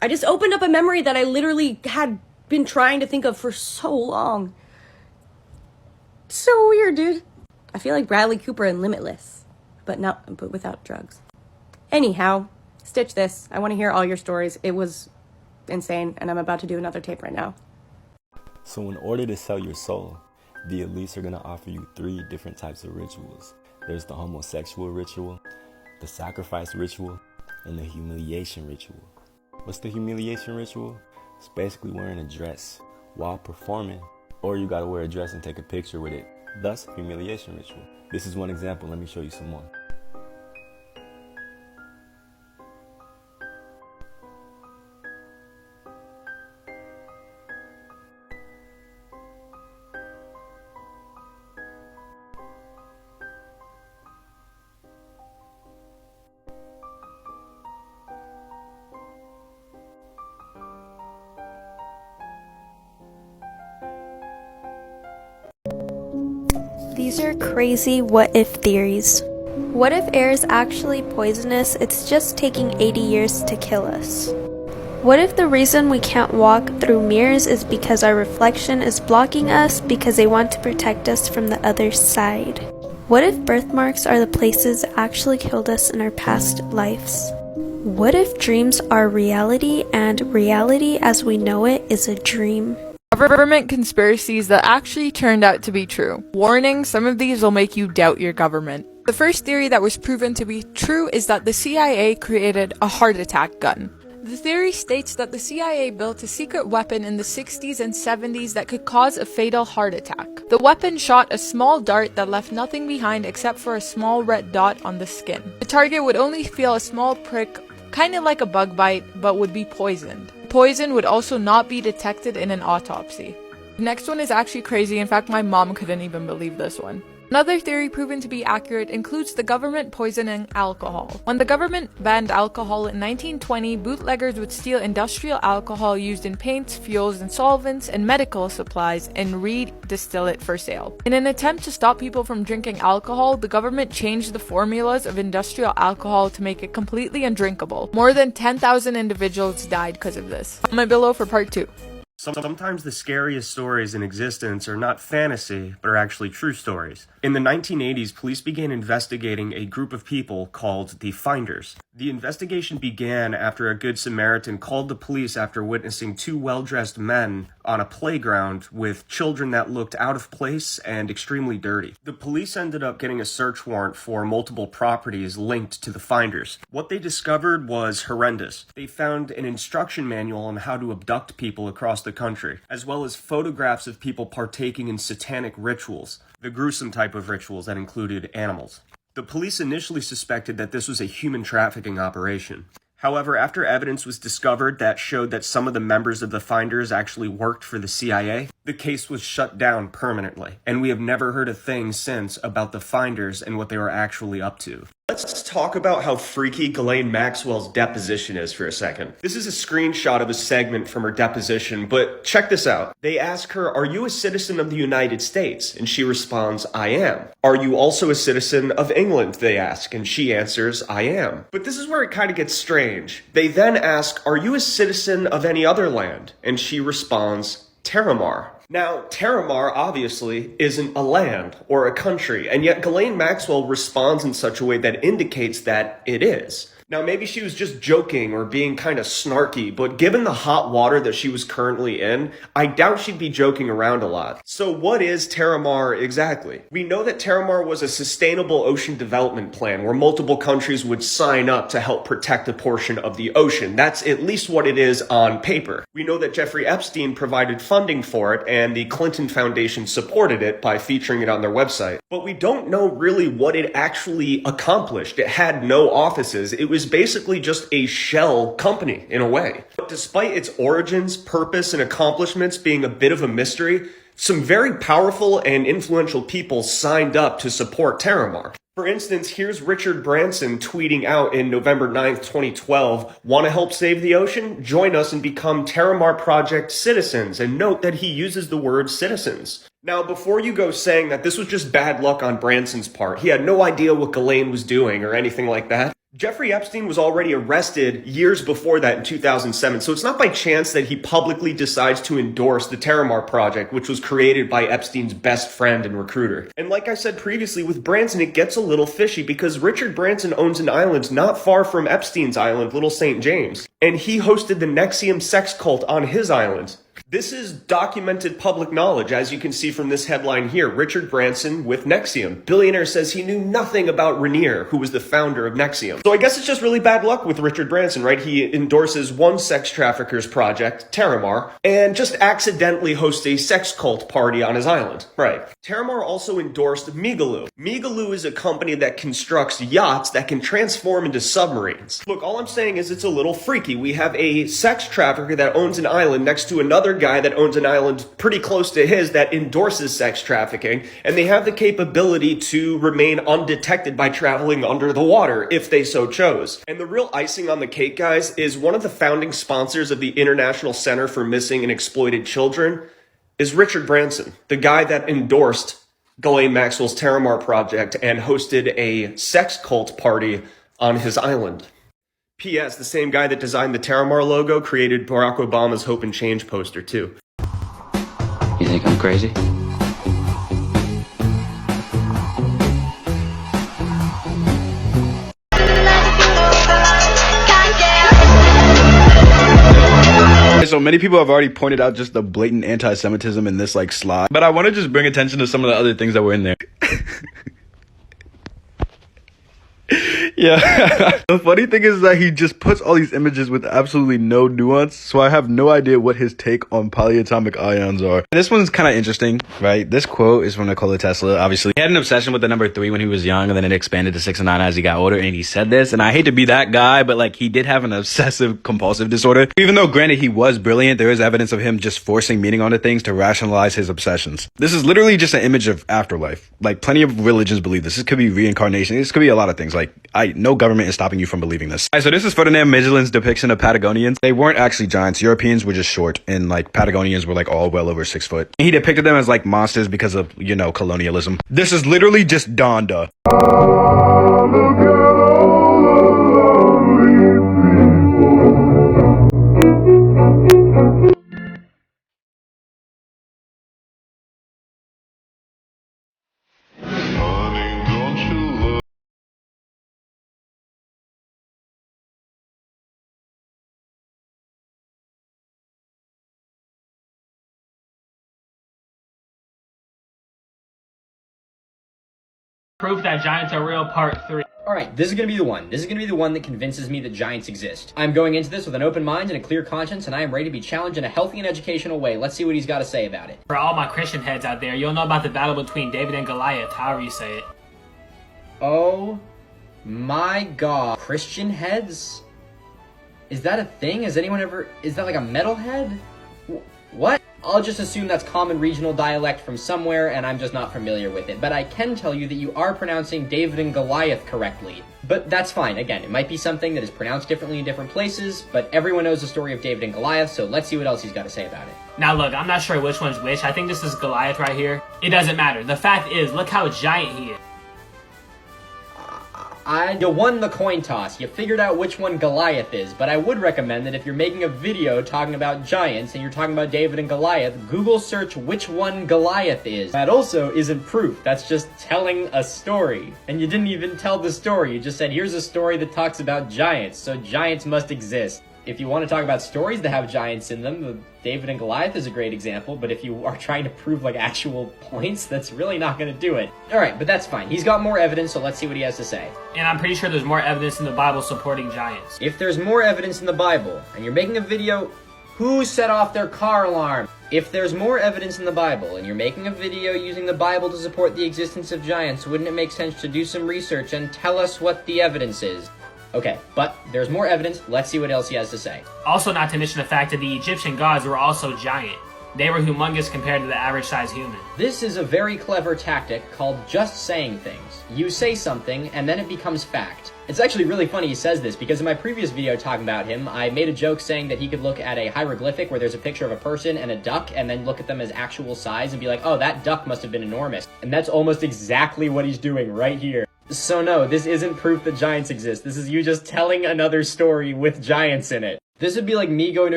I just opened up a memory that I literally had been trying to think of for so long. So weird, dude. I feel like Bradley Cooper in Limitless, but without drugs. Anyhow, stitch this. I want to hear all your stories. It was insane, and I'm about to do another tape right now. So in order to sell your soul, the elites are going to offer you 3 different types of rituals. There's the homosexual ritual, the sacrifice ritual, and the humiliation ritual. What's the humiliation ritual? It's basically wearing a dress while performing, or you gotta wear a dress and take a picture with it. Thus, humiliation ritual. This is one example. Let me show you some more. These are crazy what-if theories. What if air is actually poisonous? It's just taking 80 years to kill us. What if the reason we can't walk through mirrors is because our reflection is blocking us because they want to protect us from the other side? What if birthmarks are the places that actually killed us in our past lives? What if dreams are reality and reality as we know it is a dream? Government conspiracies that actually turned out to be true. Warning, some of these will make you doubt your government. The first theory that was proven to be true is that the CIA created a heart attack gun. The theory states that the CIA built a secret weapon in the 60s and 70s that could cause a fatal heart attack. The weapon shot a small dart that left nothing behind except for a small red dot on the skin. The target would only feel a small prick, kind of like a bug bite, but would be poisoned. Poison would also not be detected in an autopsy. The next one is actually crazy. In fact, my mom couldn't even believe this one. Another theory proven to be accurate includes the government poisoning alcohol. When the government banned alcohol in 1920, bootleggers would steal industrial alcohol used in paints, fuels, and solvents, and medical supplies and re-distill it for sale. In an attempt to stop people from drinking alcohol, the government changed the formulas of industrial alcohol to make it completely undrinkable. More than 10,000 individuals died because of this. Comment below for part 2. Sometimes the scariest stories in existence are not fantasy, but are actually true stories. In the 1980s, police began investigating a group of people called the Finders. The investigation began after a Good Samaritan called the police after witnessing 2 well-dressed men on a playground with children that looked out of place and extremely dirty. The police ended up getting a search warrant for multiple properties linked to the Finders. What they discovered was horrendous. They found an instruction manual on how to abduct people across the country, as well as photographs of people partaking in satanic rituals, the gruesome type of rituals that included animals. The police initially suspected that this was a human trafficking operation. However, after evidence was discovered that showed that some of the members of the Finders actually worked for the CIA, the case was shut down permanently, and we have never heard a thing since about the Finders and what they were actually up to. Let's talk about how freaky Ghislaine Maxwell's deposition is for a second. This is a screenshot of a segment from her deposition, but check this out. They ask her, "Are you a citizen of the United States?" And she responds, "I am." "Are you also a citizen of England?" they ask, and she answers, "I am." But this is where it kind of gets strange. They then ask, "Are you a citizen of any other land?" And she responds, "Terramar." Now, Terramar obviously isn't a land or a country, and yet Ghislaine Maxwell responds in such a way that indicates that it is. Now, maybe she was just joking or being kind of snarky, but given the hot water that she was currently in, I doubt she'd be joking around a lot. So what is Terramar exactly? We know that Terramar was a sustainable ocean development plan where multiple countries would sign up to help protect a portion of the ocean. That's at least what it is on paper. We know that Jeffrey Epstein provided funding for it, and the Clinton Foundation supported it by featuring it on their website. But we don't know really what it actually accomplished. It had no offices. It was basically just a shell company in a way. But despite its origins, purpose, and accomplishments being a bit of a mystery, some very powerful and influential people signed up to support Terramar. For instance, here's Richard Branson tweeting out in November 9th, 2012, "Want to help save the ocean? Join us and become Terramar Project citizens." And note that he uses the word citizens. Now, before you go saying that this was just bad luck on Branson's part, he had no idea what Ghislaine was doing or anything like that, Jeffrey Epstein was already arrested years before that in 2007, so it's not by chance that he publicly decides to endorse the Terramar project, which was created by Epstein's best friend and recruiter. And like I said previously, with Branson, it gets a little fishy because Richard Branson owns an island not far from Epstein's island, Little St. James, and he hosted the NXIVM sex cult on his island. This is documented public knowledge, as you can see from this headline here. Richard Branson with NXIVM. Billionaire says he knew nothing about Rainier, who was the founder of NXIVM. So I guess it's just really bad luck with Richard Branson, right? He endorses one sex trafficker's project, Terramar, and just accidentally hosts a sex cult party on his island. Right. Terramar also endorsed Migaloo. Migaloo is a company that constructs yachts that can transform into submarines. Look, all I'm saying is it's a little freaky. We have a sex trafficker that owns an island next to another guy that owns an island pretty close to his that endorses sex trafficking, and they have the capability to remain undetected by traveling under the water if they so chose. And the real icing on the cake, guys, is one of the founding sponsors of the International Center for Missing and Exploited Children is Richard Branson, the guy that endorsed Ghislaine Maxwell's Terramar project and hosted a sex cult party on his island. P.S. The same guy that designed the Terramar logo created Barack Obama's Hope and Change poster, too. You think I'm crazy? So many people have already pointed out just the blatant anti-Semitism in this like slide, but I want to just bring attention to some of the other things that were in there. Yeah. The funny thing is that he just puts all these images with absolutely no nuance, so I have no idea what his take on polyatomic ions are. This one's kind of interesting, right? This quote is from Nikola Tesla, obviously. He had an obsession with the number 3 when he was young, and then it expanded to 6 and 9 as he got older, and he said this, and I hate to be that guy, but like he did have an obsessive compulsive disorder. Even though granted he was brilliant, there is evidence of him just forcing meaning onto things to rationalize his obsessions. This is literally just an image of afterlife. Like plenty of religions believe this. This could be reincarnation. This could be a lot of things. Like no government is stopping you from believing this. Alright, so this is Ferdinand Magellan's depiction of Patagonians. They weren't actually giants. Europeans were just short, and like Patagonians were like all well over 6 foot. He depicted them as like monsters because of, you know, colonialism. This is literally just Donda. Proof that giants are real, part 3. Alright, this is gonna be the one. This is gonna be the one that convinces me that giants exist. I'm going into this with an open mind and a clear conscience, and I am ready to be challenged in a healthy and educational way. Let's see what he's got to say about it. For all my Christian heads out there, you'll know about the battle between David and Goliath, however you say it. Oh my god. Christian heads? Is that a thing? Has anyone ever... Is that like a metalhead? What? I'll just assume that's common regional dialect from somewhere, and I'm just not familiar with it. But I can tell you that you are pronouncing David and Goliath correctly. But that's fine. Again, it might be something that is pronounced differently in different places, but everyone knows the story of David and Goliath, so let's see what else he's got to say about it. Now look, I'm not sure which one's which. I think this is Goliath right here. It doesn't matter. The fact is, look how giant he is. You won the coin toss. You figured out which one Goliath is, but I would recommend that if you're making a video talking about giants and you're talking about David and Goliath, Google search which one Goliath is. That also isn't proof. That's just telling a story. And you didn't even tell the story. You just said, here's a story that talks about giants, so giants must exist. If you want to talk about stories that have giants in them, David and Goliath is a great example, but if you are trying to prove like actual points, that's really not going to do it. Alright, but that's fine. He's got more evidence, so let's see what he has to say. And I'm pretty sure there's more evidence in the Bible supporting giants. If there's more evidence in the Bible, and you're making a video, who set off their car alarm? If there's more evidence in the Bible, and you're making a video using the Bible to support the existence of giants, wouldn't it make sense to do some research and tell us what the evidence is? Okay, but there's more evidence. Let's see what else he has to say. Also, not to mention the fact that the Egyptian gods were also giant. They were humongous compared to the average size human. This is a very clever tactic called just saying things. You say something, and then it becomes fact. It's actually really funny he says this, because in my previous video talking about him, I made a joke saying that he could look at a hieroglyphic where there's a picture of a person and a duck, and then look at them as actual size and be like, oh, that duck must have been enormous. And that's almost exactly what he's doing right here. So no, this isn't proof that giants exist. This is you just telling another story with giants in it. This would be like me going to